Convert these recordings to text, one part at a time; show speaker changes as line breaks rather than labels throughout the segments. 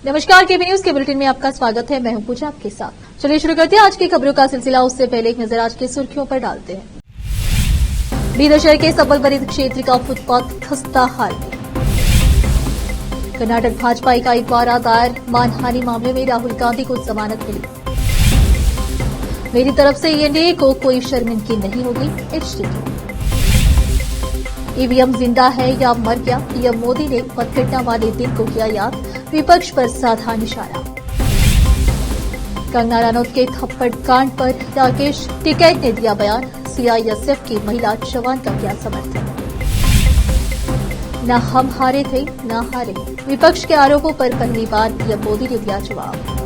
नमस्कार, केबी न्यूज के बुलेटिन में आपका स्वागत है। मैं हूं पूजा आपके साथ। चलिए शुरू करते हैं आज की खबरों का सिलसिला। उससे पहले एक नजर आज की सुर्खियों पर डालते हैं। बीदर शहर के सबल-बरीद क्षेत्र का फुटपाथ खस्ता हाल में। कर्नाटक भाजपा इकाई द्वारा दायर मानहानि मामले में राहुल गांधी को जमानत मिली। मेरी तरफ से एनडीए को कोई शर्मिंदगी नहीं होगी, एचडीके। ईवीएम जिंदा है या मर गया, पीएम मोदी ने मतगणना वाले दिन को किया याद, विपक्ष पर साधा निशाना। कंगना रनौत के थप्पड़ कांड पर राकेश टिकैत ने दिया बयान, सीआईएसएफ की महिला जवान का किया समर्थन। न हम हारे थे न हारे, विपक्ष के आरोपों पर पहली बार पीएम मोदी ने दिया जवाब।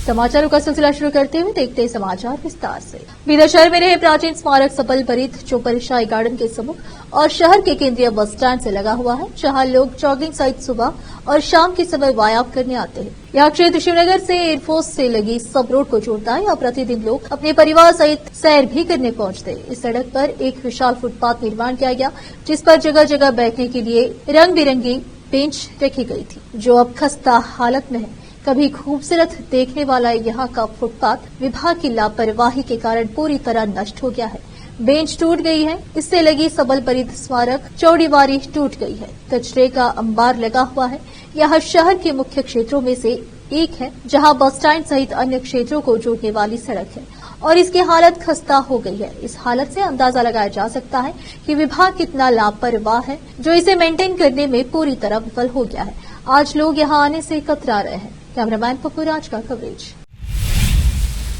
समाचारों का सिलसिला शुरू करते हुए देखते हैं समाचार विस्तार से। बीदर शहर में रहे प्राचीन स्मारक सबल बरीद जो परिशाई गार्डन के सम्मुख और शहर के केंद्रीय बस स्टैंड से लगा हुआ है, जहां लोग जॉगिंग सहित सुबह और शाम के समय व्यायाम करने आते हैं। यह क्षेत्र शिवनगर से एयरफोर्स से लगी सब रोड को जोड़ता है और प्रतिदिन लोग अपने परिवार सहित सैर भी करने पहुंचते हैं। इस सड़क पर एक विशाल फुटपाथ निर्माण किया गया, जिस पर जगह जगह बैठने के लिए रंग बिरंगी बेंच रखी गई थी, जो अब खस्ता हालत में है। कभी खूबसूरत देखने वाला यहाँ का फुटपाथ विभाग की लापरवाही के कारण पूरी तरह नष्ट हो गया है। बेंच टूट गई है, इससे लगी सबल बरीद स्मारक चौड़ीवारी टूट गई है। कचरे का अंबार लगा हुआ है। यह शहर के मुख्य क्षेत्रों में से एक है, जहाँ बस स्टैंड सहित अन्य क्षेत्रों को जोड़ने वाली सड़क है और इसकी हालत खस्ता हो गई है। इस हालत से अंदाजा लगाया जा सकता है कि विभाग कितना लापरवाह है, जो इसे मेंटेन करने में पूरी तरह विफल हो गया है। आज लोग यहाँ आने से कतरा रहे हैं। कैमरामैन पप्पूराज का कवरेज।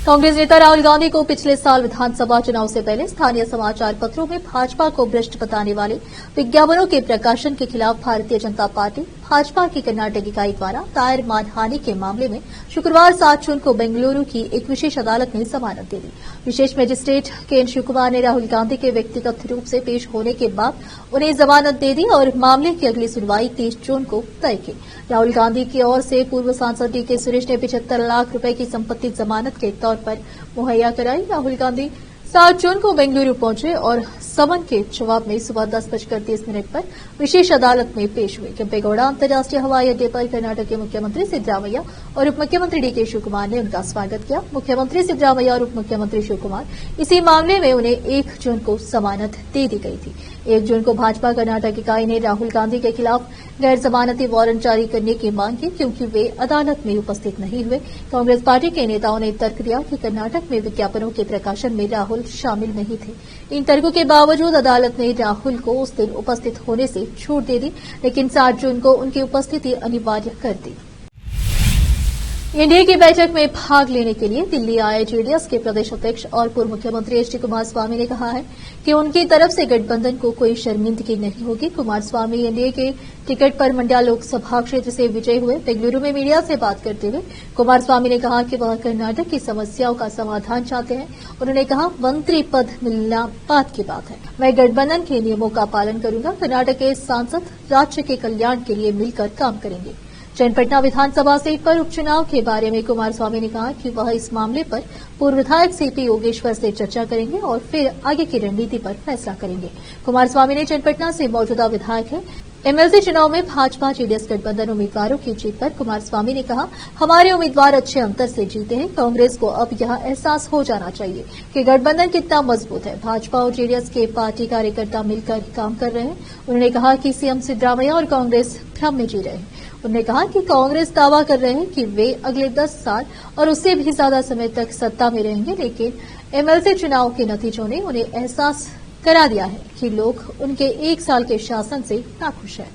कांग्रेस नेता राहुल गांधी को पिछले साल विधानसभा चुनाव से पहले स्थानीय समाचार पत्रों में भाजपा को भ्रष्ट बताने वाले विज्ञापनों के प्रकाशन के खिलाफ भारतीय जनता पार्टी भाजपा की कर्नाटक इकाई द्वारा दायर मानहानि के मामले में शुक्रवार 7 जून को बेंगलुरु की एक विशेष अदालत ने जमानत दे दी। विशेष मजिस्ट्रेट के शिव कुमार ने राहुल गांधी के व्यक्तिगत रूप से पेश होने के बाद उन्हें जमानत दे दी और मामले की अगली सुनवाई 30 जून को तय की। राहुल गांधी की ओर से पूर्व सांसद डीके सुरेश ने 75 लाख रुपए की संपत्ति जमानत के तौर पर मुहैया कराई। राहुल गांधी 7 जून को बेंगलुरु पहुंचे और समन के जवाब में सुबह 10:30 पर विशेष अदालत में पेश हुए। केंपेगौड़ा अंतर्राष्ट्रीय हवाई अड्डे पर कर्नाटक के मुख्यमंत्री सिद्धरामैया और उप मुख्यमंत्री डीके शिव कुमार ने उनका स्वागत किया। मुख्यमंत्री सिद्धरामैया और उप मुख्यमंत्री शिव कुमार इसी मामले में उन्हें 1 जून को जमानत दे दी गई थी। 1 जून को भाजपा कर्नाटक इकाई ने राहुल गांधी के खिलाफ गैर जमानती वारंट जारी करने की मांग की, क्योंकि वे अदालत में उपस्थित नहीं हुए। कांग्रेस पार्टी के नेताओं ने तर्क दिया कि कर्नाटक में विज्ञापनों के प्रकाशन में राहुल शामिल नहीं थे। इन तर्कों के बावजूद अदालत ने राहुल को उस दिन उपस्थित होने से छूट दे दी, लेकिन 7 जून को उनकी उपस्थिति अनिवार्य कर दी। एनडीए की बैठक में भाग लेने के लिए दिल्ली आए जेडीएस के प्रदेश अध्यक्ष और पूर्व मुख्यमंत्री एचडी कुमारस्वामी ने कहा है कि उनकी तरफ से गठबंधन को कोई शर्मिंदगी नहीं होगी। कुमारस्वामी एनडीए के टिकट पर मंड्या लोकसभा क्षेत्र से विजयी हुए। बेंगलुरु में मीडिया से बात करते हुए कुमारस्वामी ने कहा कि वह कर्नाटक की समस्याओं का समाधान चाहते हैं। उन्होंने कहा, मंत्री पद मिलना बात की बात है, मैं गठबंधन के नियमों का पालन करूंगा। कर्नाटक के सांसद राज्य के कल्याण के लिए मिलकर काम करेंगे। चन्नपटना विधानसभा सीट पर उपचुनाव के बारे में कुमारस्वामी ने कहा कि वह इस मामले पर पूर्व विधायक सीपी योगेश्वर से चर्चा करेंगे और फिर आगे की रणनीति पर फैसला करेंगे। कुमारस्वामी ने चन्नपटना से मौजूदा विधायक है। एमएलसी चुनाव में भाजपा जेडीएस गठबंधन उम्मीदवारों की जीत पर कुमारस्वामी ने कहा, हमारे उम्मीदवार अच्छे अंतर से जीते हैं। कांग्रेस को अब यह एहसास हो जाना चाहिए कि गठबंधन कितना मजबूत है। भाजपा और जेडीएस के पार्टी कार्यकर्ता मिलकर काम कर रहे हैं। उन्होंने कहा कि सीएम सिद्धरामैया और कांग्रेस भ्रम में जी रहे हैं। उन्होंने कहा कि कांग्रेस दावा कर रहे हैं कि वे अगले 10 साल और उससे भी ज्यादा समय तक सत्ता में रहेंगे, लेकिन एमएलसी चुनाव के नतीजों ने उन्हें एहसास करा दिया है कि लोग उनके 1 साल के शासन से नाखुश हैं।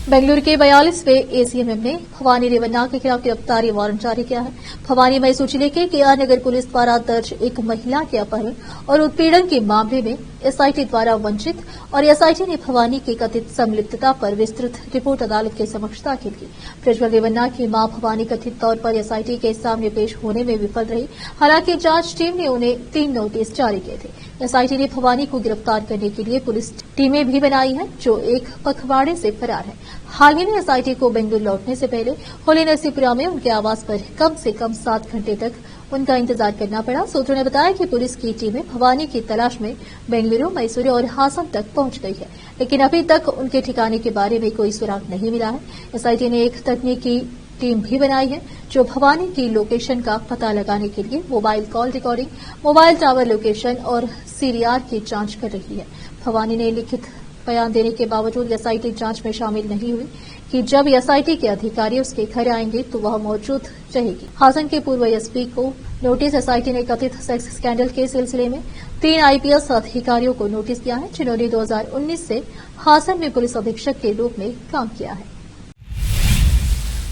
बेंगलुरु के 42वें एसीएमएम ने भवानी रेवन्ना के खिलाफ गिरफ्तारी वारंट जारी किया है। भवानी मैसूर जिले के केआर नगर पुलिस द्वारा दर्ज एक महिला के अपहरण और उत्पीड़न के मामले में एसआईटी द्वारा वंचित और एसआईटी ने भवानी की कथित संलिप्तता पर विस्तृत रिपोर्ट अदालत के समक्ष दाखिल की। प्रज्वल रेवन्ना की मां भवानी कथित तौर पर एसआईटी के सामने पेश होने में विफल रही। हालांकि जांच टीम ने उन्हें 3 नोटिस जारी किए थे। एसआईटी ने भवानी को गिरफ्तार करने के लिए पुलिस टीमें भी बनाई हैं, जो एक पखवाड़े से फरार है। हाल ही में एसआईटी को बेंगलुरु लौटने से पहले होली नरसीपुरा में उनके आवास पर कम से कम 7 घंटे तक उनका इंतजार करना पड़ा। सूत्रों ने बताया कि पुलिस की टीमें भवानी की तलाश में बेंगलुरु, मैसूरू और हासन तक पहुंच गई है, लेकिन अभी तक उनके ठिकाने के बारे में कोई सुराग नहीं मिला है। एसआईटी ने एक तकनीकी टीम भी बनाई है जो भवानी की लोकेशन का पता लगाने के लिए mobile call recording, mobile tower location और सीडीआर की जांच कर रही है। भवानी ने लिखित बयान देने के बावजूद एसआईटी जांच में शामिल नहीं हुई कि जब एसआईटी के अधिकारी उसके घर आएंगे तो वह मौजूद रहेगी। हासन के पूर्व एसपी को नोटिस। एसआईटी ने कथित सेक्स स्कैंडल के सिलसिले में 3 आईपीएस अधिकारियों को नोटिस दिया है, जिन्होंने 2019 से हासन में पुलिस अधीक्षक के रूप में काम किया है।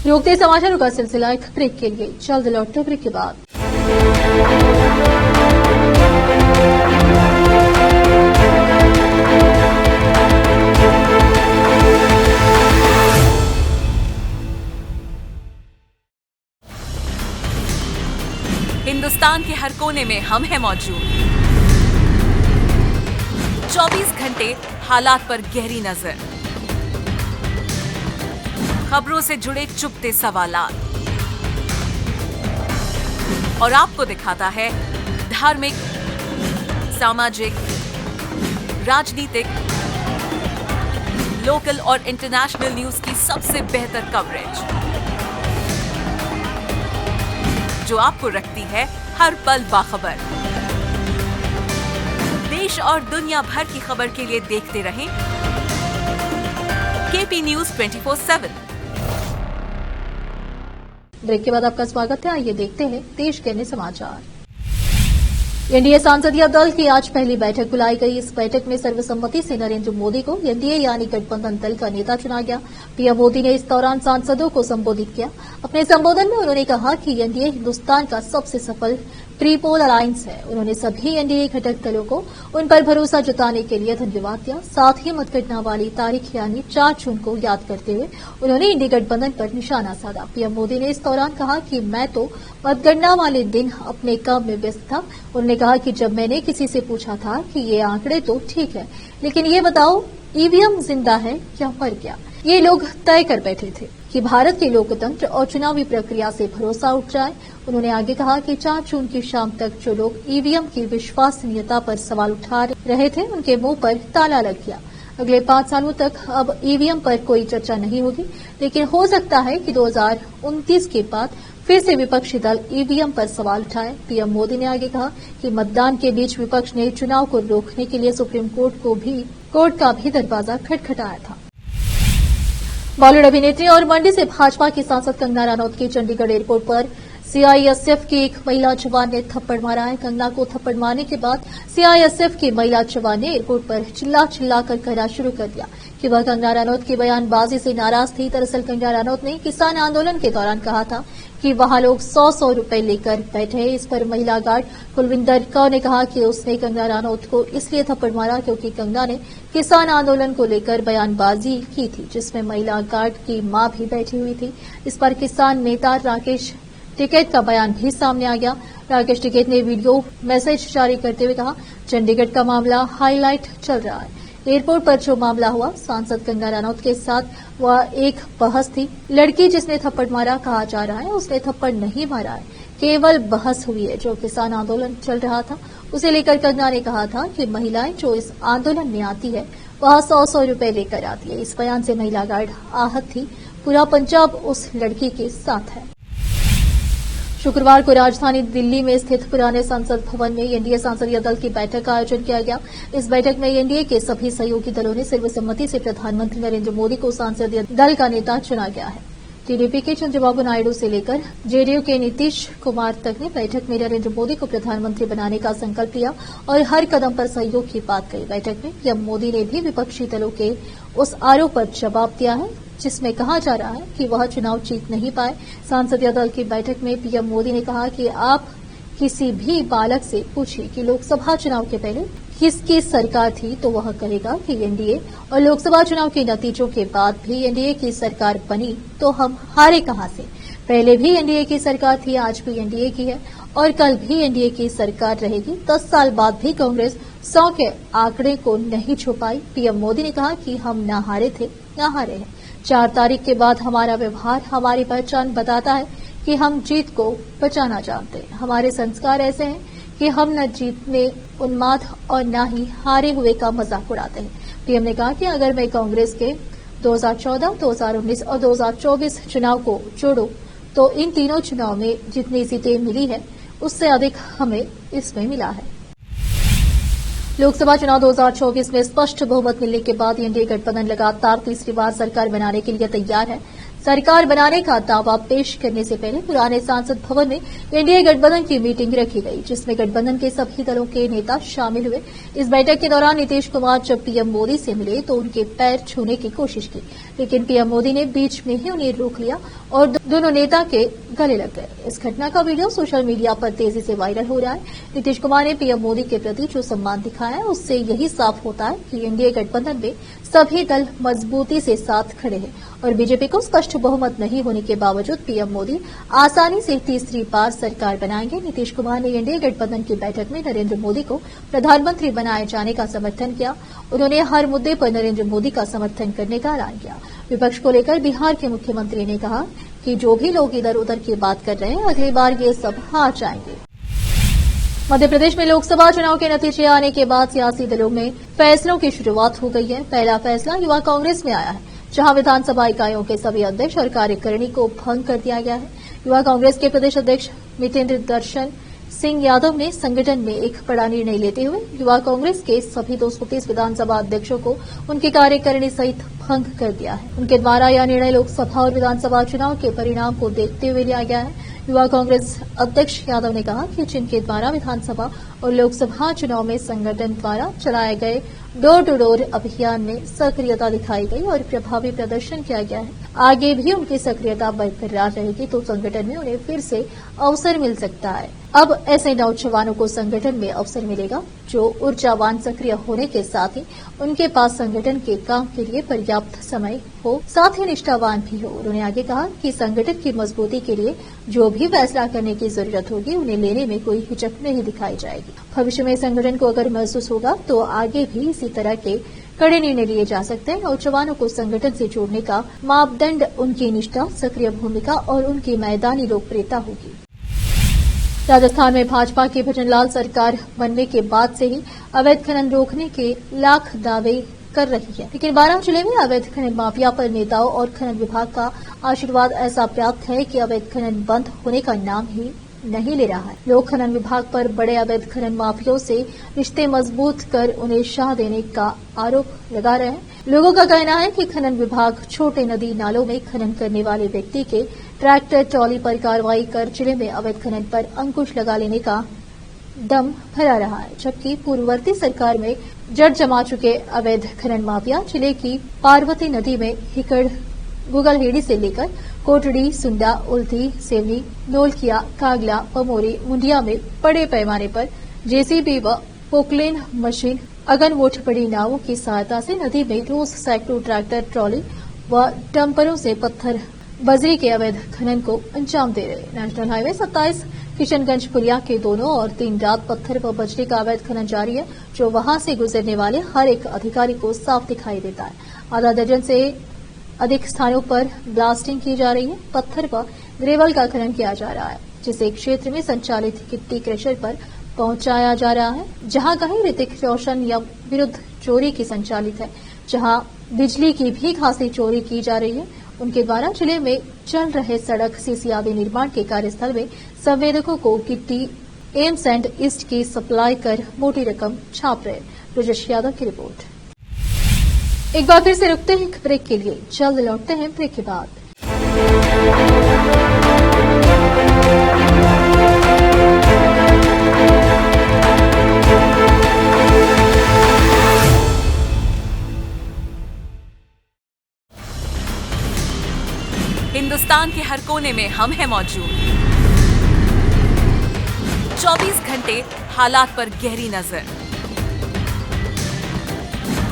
रोकते समाचारों का सिलसिला एक ब्रेक के लिए, जल्द लौटते ब्रेक के बाद।
हिंदुस्तान के हर कोने में हम हैं मौजूद। 24 घंटे हालात पर गहरी नजर, खबरों से जुड़े चुपते सवालात और आपको दिखाता है धार्मिक, सामाजिक, राजनीतिक, लोकल और इंटरनेशनल न्यूज की सबसे बेहतर कवरेज, जो आपको रखती है हर पल बाखबर। देश और दुनिया भर की खबर के लिए देखते रहें केपी न्यूज 24/7।
ब्रेक के बाद आपका स्वागत है। आइए देखते हैं देश के अन्य समाचार। एनडीए संसदीय दल की आज पहली बैठक बुलाई गई। इस बैठक में सर्वसम्मति से नरेंद्र मोदी को एनडीए यानी गठबंधन दल का नेता चुना गया। पीएम मोदी ने इस दौरान सांसदों को संबोधित किया। अपने संबोधन में उन्होंने कहा कि एनडीए हिंदुस्तान का सबसे सफल ट्रिपोल अलायंस है। उन्होंने सभी एनडीए घटक दलों को उन पर भरोसा जताने के लिए धन्यवाद दिया। साथ ही मतगणना वाली तारीख यानी 4 जून को याद करते हुए उन्होंने इंडी गठबंधन पर निशाना साधा। पीएम मोदी ने इस दौरान कहा कि मैं तो मतगणना वाले दिन अपने काम में व्यस्त था। उन्होंने कहा कि जब मैंने किसी से पूछा था कि ये आंकड़े तो ठीक है, लेकिन ये बताओ ईवीएम जिंदा है या मर गया, ये लोग तय कर बैठे थे कि भारत के लोकतंत्र और चुनावी प्रक्रिया से भरोसा उठ जाए। उन्होंने आगे कहा कि 4 जून की शाम तक जो लोग ईवीएम की विश्वसनीयता पर सवाल उठा रहे थे, उनके मुंह पर ताला लग गया। अगले 5 सालों तक अब ईवीएम पर कोई चर्चा नहीं होगी, लेकिन हो सकता है कि 2029 के बाद फिर से विपक्षी दल ईवीएम पर सवाल उठाए। पीएम मोदी ने आगे कहा कि मतदान के बीच विपक्ष ने चुनाव को रोकने के लिए सुप्रीम कोर्ट का भी दरवाजा खटखटाया था। बॉलीवुड अभिनेत्री और मंडी से भाजपा की सांसद कंगना रनौत की चंडीगढ़ एयरपोर्ट पर सीआईएसएफ की एक महिला जवान ने थप्पड़ मारा है। कंगना को थप्पड़ मारने के बाद सीआईएसएफ की महिला जवान ने एयरपोर्ट पर चिल्लाकर कहना शुरू कर दिया कि वह कंगना रनौत की बयानबाजी से नाराज थी। दरअसल कंगना रनौत ने किसान आंदोलन के दौरान कहा था कि वहां लोग 100 रुपए लेकर बैठे। इस पर महिला गार्ड कुलविंदर कौर ने कहा कि उसने कंगना रनौत को इसलिए थप्पड़ मारा क्योंकि कंगना ने किसान आंदोलन को लेकर बयानबाजी की थी, जिसमें महिला गार्ड की मां भी बैठी हुई थी। इस पर किसान नेता राकेश टिकैत का बयान भी सामने आ गया। राकेश टिकैत ने वीडियो मैसेज जारी करते हुए कहा, चंडीगढ़ का मामला हाईलाइट चल रहा है। एयरपोर्ट पर जो मामला हुआ, सांसद कंगना रनौत के साथ वह एक बहस थी। लड़की जिसने थप्पड़ मारा कहा जा रहा है उसने थप्पड़ नहीं मारा है, केवल बहस हुई है। जो किसान आंदोलन चल रहा था उसे लेकर कंगना ने कहा था कि महिलाएं जो इस आंदोलन में आती है वह 100 रुपए लेकर आती है। इस बयान से महिला गार्ड आहत थी। पूरा पंजाब उस लड़की के साथ है। शुक्रवार को राजधानी दिल्ली में स्थित पुराने संसद भवन में एनडीए संसदीय दल की बैठक का आयोजन किया गया। इस बैठक में एनडीए के सभी सहयोगी दलों ने सर्वसम्मति से प्रधानमंत्री नरेंद्र मोदी को संसदीय दल का नेता चुना गया है। टीडीपी के चंद्रबाबू नायडू से लेकर जेडीयू के नीतीश कुमार तक ने बैठक में नरेंद्र मोदी को प्रधानमंत्री बनाने का संकल्प लिया और हर कदम पर सहयोग की बात कही। बैठक में पीएम मोदी ने भी विपक्षी दलों के उस आरोप पर जवाब दिया है जिसमें कहा जा रहा है कि वह चुनाव जीत नहीं पाए। संसदीय दल की बैठक में पीएम मोदी ने कहा कि आप किसी भी बालक से पूछिए कि लोकसभा चुनाव के पहले किसकी सरकार थी तो वह कहेगा कि एनडीए, और लोकसभा चुनाव के नतीजों के बाद भी एनडीए की सरकार बनी तो हम हारे कहां से। पहले भी एनडीए की सरकार थी, आज भी एनडीए की है और कल भी एनडीए की सरकार रहेगी। 10 साल बाद भी कांग्रेस 100 के आंकड़े को नहीं छू पाई। पीएम मोदी ने कहा कि हम न हारे थे न हारे हैं। 4 तारीख के बाद हमारा व्यवहार, हमारी पहचान बताता है कि हम जीत को बचाना जानते। हमारे संस्कार ऐसे हैं कि हम न जीत में उन्माद और न ही हारे हुए का मजाक उड़ाते हैं। पीएम ने कहा कि अगर मैं कांग्रेस के 2014, 2019 और 2024 चुनाव को जोड़ो तो इन तीनों चुनाव में जितनी सीटें मिली है उससे अधिक हमें इसमें मिला है। लोकसभा चुनाव 2024 में स्पष्ट बहुमत मिलने के बाद एनडीए गठबंधन लगातार तीसरी बार सरकार बनाने के लिए तैयार है। सरकार बनाने का दावा पेश करने से पहले पुराने सांसद भवन में एनडीए गठबंधन की मीटिंग रखी गई, जिसमें गठबंधन के सभी दलों के नेता शामिल हुए। इस बैठक के दौरान नीतीश कुमार जब पीएम मोदी से मिले तो उनके पैर छूने की कोशिश की, लेकिन पीएम मोदी ने बीच में ही उन्हें रोक लिया और दोनों नेता के गले लग गए। इस घटना का वीडियो सोशल मीडिया पर तेजी से वायरल हो रहा है। नीतीश कुमार ने पीएम मोदी के प्रति जो सम्मान दिखाया है उससे यही साफ होता है कि एनडीए गठबंधन में सभी दल मजबूती से साथ खड़े हैं और बीजेपी को स्पष्ट बहुमत नहीं होने के बावजूद पीएम मोदी आसानी से तीसरी बार सरकार बनाएंगे। नीतीश कुमार ने एनडीए गठबंधन की बैठक में नरेंद्र मोदी को प्रधानमंत्री बनाए जाने का समर्थन किया। उन्होंने हर मुद्दे पर नरेंद्र मोदी का समर्थन करने का ऐलान किया। विपक्ष को लेकर बिहार के मुख्यमंत्री ने कहा कि जो भी लोग इधर उधर की बात कर रहे हैं अगली बार ये सब हार जाएंगे। मध्य प्रदेश में लोकसभा चुनाव के नतीजे आने के बाद सियासी दलों में फैसलों की शुरुआत हो गई है। पहला फैसला युवा कांग्रेस में आया है, जहां विधानसभा इकाइयों के सभी अध्यक्ष और कार्यकारिणी को भंग कर दिया गया है। युवा कांग्रेस के प्रदेश अध्यक्ष मितेंद्र दर्शन सिंह यादव ने संगठन में एक बड़ा निर्णय लेते हुए युवा कांग्रेस के सभी 230 विधानसभा अध्यक्षों को उनकी कार्यकारिणी सहित भंग कर दिया है। उनके द्वारा यह निर्णय लोकसभा और विधानसभा चुनाव के परिणाम को देखते हुए लिया गया है। युवा कांग्रेस अध्यक्ष यादव ने कहा कि जिनके द्वारा विधानसभा और लोकसभा चुनाव में संगठन द्वारा चलाए गए डोर टू डोर अभियान में सक्रियता दिखाई गई और प्रभावी प्रदर्शन किया गया है, आगे भी उनकी सक्रियता बरकरार रहेगी तो संगठन में उन्हें फिर से अवसर मिल सकता है। अब ऐसे नौजवानों को संगठन में अवसर मिलेगा जो ऊर्जावान, सक्रिय होने के साथ ही उनके पास संगठन के काम के लिए पर्याप्त समय हो, साथ ही निष्ठावान भी हो। उन्होंने आगे कहा कि संगठन की मजबूती के लिए जो भी फैसला करने की जरूरत होगी उन्हें लेने में कोई हिचक नहीं दिखाई जाएगी। भविष्य में संगठन को अगर महसूस होगा तो आगे भी इसी तरह के कड़े निर्णय लिए जा सकते हैं। नौजवानों को संगठन से जोड़ने का मापदंड उनकी निष्ठा, सक्रिय भूमिका और उनकी मैदानी लोकप्रियता होगी। राजस्थान में भाजपा की भजनलाल सरकार बनने के बाद से ही अवैध खनन रोकने के लाख दावे कर रही है, लेकिन बारां जिले में अवैध खनन माफिया पर नेताओं और खनन विभाग का आशीर्वाद ऐसा प्राप्त है कि अवैध खनन बंद होने का नाम ही नहीं ले रहा है। लोग खनन विभाग पर बड़े अवैध खनन माफियाओं से रिश्ते मजबूत कर उन्हें शाह देने का आरोप लगा रहे हैं। लोगों का कहना है कि खनन विभाग छोटे नदी नालों में खनन करने वाले व्यक्ति के ट्रैक्टर ट्रॉली पर कार्रवाई कर जिले में अवैध खनन पर अंकुश लगा लेने का दम भरा रहा है, जबकि पूर्ववर्ती सरकार में जड़ जमा चुके अवैध खनन माफिया जिले की पार्वती नदी में हिकड़, गुगलहेड़ी से लेकर कोटड़ी, सुंडा, उल्टी, सेवनी, नोलकिया, कागला, पमोरी, मुंडिया में बड़े पैमाने पर जेसीबी व पोकलेन मशीन, अगनवोट बड़ी नावों की सहायता से नदी में रोज सैकड़ों ट्रैक्टर ट्रॉली व डंपरों से पत्थर बजरी के अवैध खनन को अंजाम दे रहे। नेशनल हाईवे 27 किशनगंज पुलिया के दोनों और दिन रात पत्थर व बजरी का अवैध खनन जारी है, जो वहां से गुजरने वाले हर एक अधिकारी को साफ दिखाई देता है। आधा दर्जन से अधिक स्थानों पर ब्लास्टिंग की जा रही है। पत्थर व ग्रेवल का खनन किया जा रहा है, जिसे क्षेत्र में संचालित गिट्टी क्रशर पर पहुंचाया जा रहा है। जहां कहीं ऋतिक रोशन या विरुद्ध चोरी की संचालित है, जहां बिजली की भी खासी चोरी की जा रही है। उनके द्वारा जिले में चल रहे सड़क, सीसी आदि निर्माण के कार्यस्थल में संवेदकों को गिट्टी एम्स एंड ईस्ट की सप्लाई कर मोटी रकम छाप रहे। ब्रजेश यादव की रिपोर्ट। एक बार फिर से रुकते हैं एक ब्रेक के लिए, जल्द लौटते हैं ब्रेक के बाद।
हिंदुस्तान के हर कोने में हम हैं मौजूद। 24 घंटे हालात पर गहरी नजर,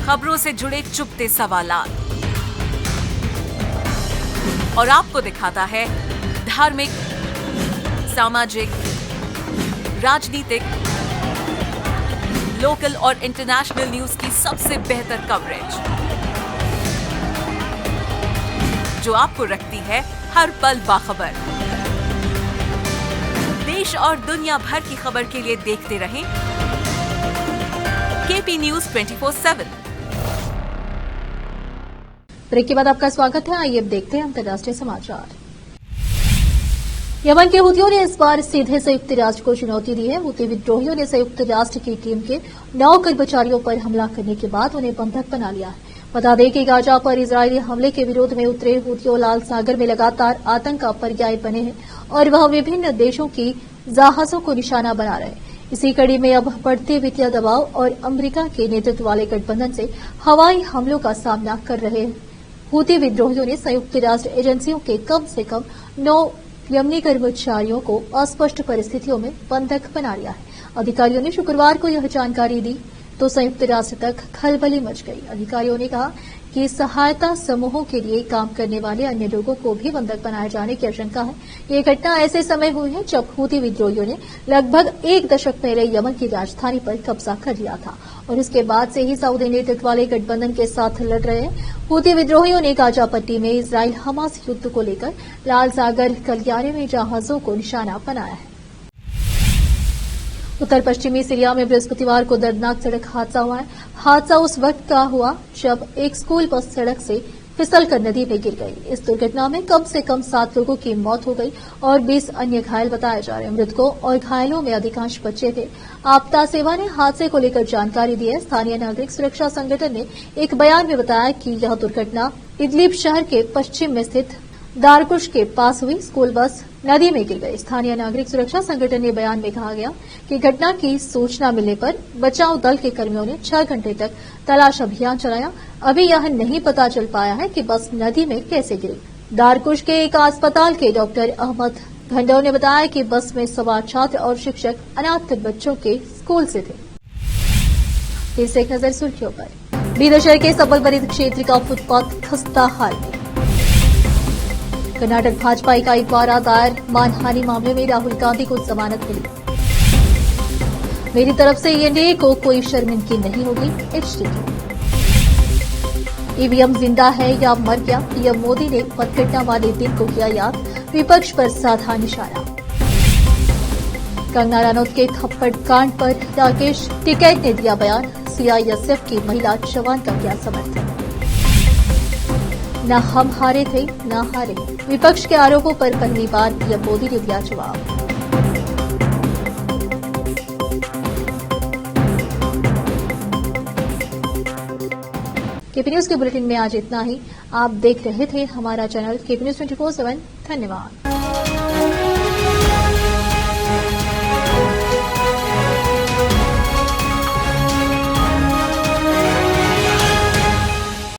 खबरों से जुड़े चुपते सवालात और आपको दिखाता है धार्मिक, सामाजिक, राजनीतिक, लोकल और इंटरनेशनल न्यूज की सबसे बेहतर कवरेज, जो आपको रखती है हर पल बाखबर। देश और दुनिया भर की खबर के लिए देखते रहें केपी न्यूज 24/7।
ब्रेक के बाद आपका स्वागत है। आइए अब देखते हैं अंतर्राष्ट्रीय समाचार। यमन के हुतियों ने इस बार सीधे संयुक्त राष्ट्र को चुनौती दी है। हुती विद्रोहियों ने संयुक्त राष्ट्र की टीम के 9 कर्मचारियों पर हमला करने के बाद उन्हें बंधक बना लिया है। बता दें कि गाजा पर इजरायली हमले के विरोध में उतरे हुतियों लाल सागर में लगातार आतंक का पर्याय बने हैं और वह विभिन्न देशों की जहाजों को निशाना बना रहे हैं। इसी कड़ी में अब बढ़ते वित्तीय दबाव और अमेरिका के नेतृत्व वाले गठबंधन से हवाई हमलों का सामना कर रहे हैं। हुती विद्रोहियों ने संयुक्त राष्ट्र एजेंसियों के कम से कम 9 यमनी कर्मचारियों को अस्पष्ट परिस्थितियों में बंधक बना लिया है। अधिकारियों ने शुक्रवार को यह जानकारी दी तो संयुक्त राष्ट्र तक खलबली मच गई। अधिकारियों ने कहा कि सहायता समूहों के लिए काम करने वाले अन्य लोगों को भी बंधक बनाए जाने की आशंका है। ये घटना ऐसे समय हुई है जब हुती विद्रोहियों ने लगभग 1 दशक पहले यमन की राजधानी पर कब्जा कर लिया था और इसके बाद से ही सऊदी नेतृत्व वाले गठबंधन के साथ लड़ रहे हैं। हुती विद्रोहियों ने गाजा पट्टी में इजराइल हमास युद्ध को लेकर लाल सागर गलियारे में जहाजों को निशाना बनाया है। उत्तर पश्चिमी सीरिया में बृहस्पतिवार को दर्दनाक सड़क हादसा हुआ है। हादसा उस वक्त का हुआ जब एक स्कूल बस सड़क से फिसलकर नदी में गिर गई। इस दुर्घटना में कम से कम 7 लोगों की मौत हो गई और 20 अन्य घायल बताए जा रहे हैं। मृतकों और घायलों में अधिकांश बच्चे थे। आपदा सेवा ने हादसे को लेकर जानकारी दी है। स्थानीय नागरिक सुरक्षा संगठन ने एक बयान में बताया कि यह दुर्घटना इदलिब शहर के पश्चिम में स्थित दारकुश के पास हुई। स्कूल बस नदी में गिर गई। स्थानीय नागरिक सुरक्षा संगठन ने बयान में कहा गया कि घटना की सूचना मिलने पर बचाव दल के कर्मियों ने 6 घंटे तक तलाश अभियान चलाया। अभी यह नहीं पता चल पाया है कि बस नदी में कैसे गिरी। दारकुश के एक अस्पताल के डॉक्टर अहमद घंडोर ने बताया कि बस में सवार छात्र और शिक्षक अनाथ बच्चों के स्कूल से थे। फिर से एक नजर सुर्खियों पर। बीदर शहर के सबलबरी क्षेत्र का फुटपाथ खस्ता हाल में। कर्नाटक भाजपा इकाई द्वारा दायर मानहानि मामले में राहुल गांधी को जमानत मिली। मेरी तरफ से एनडीए को कोई शर्मिंदगी नहीं होगी। एचडीटी। ईवीएम जिंदा है या मर गया, पीएम मोदी ने मतगणना वाले दिन को किया याद। विपक्ष पर साधा निशाना। कंगना रनौत के थप्पड़ कांड पर राकेश टिकैत ने दिया बयान। सीआईएसएफ की महिला जवान का किया समर्थन। न हम हारे थे न हारे, विपक्ष के आरोपों पर पहली बार पीएम मोदी ने दिया जवाब। केपी न्यूज के बुलेटिन में आज इतना ही। आप देख रहे थे हमारा चैनल केपी न्यूज 24/7। धन्यवाद।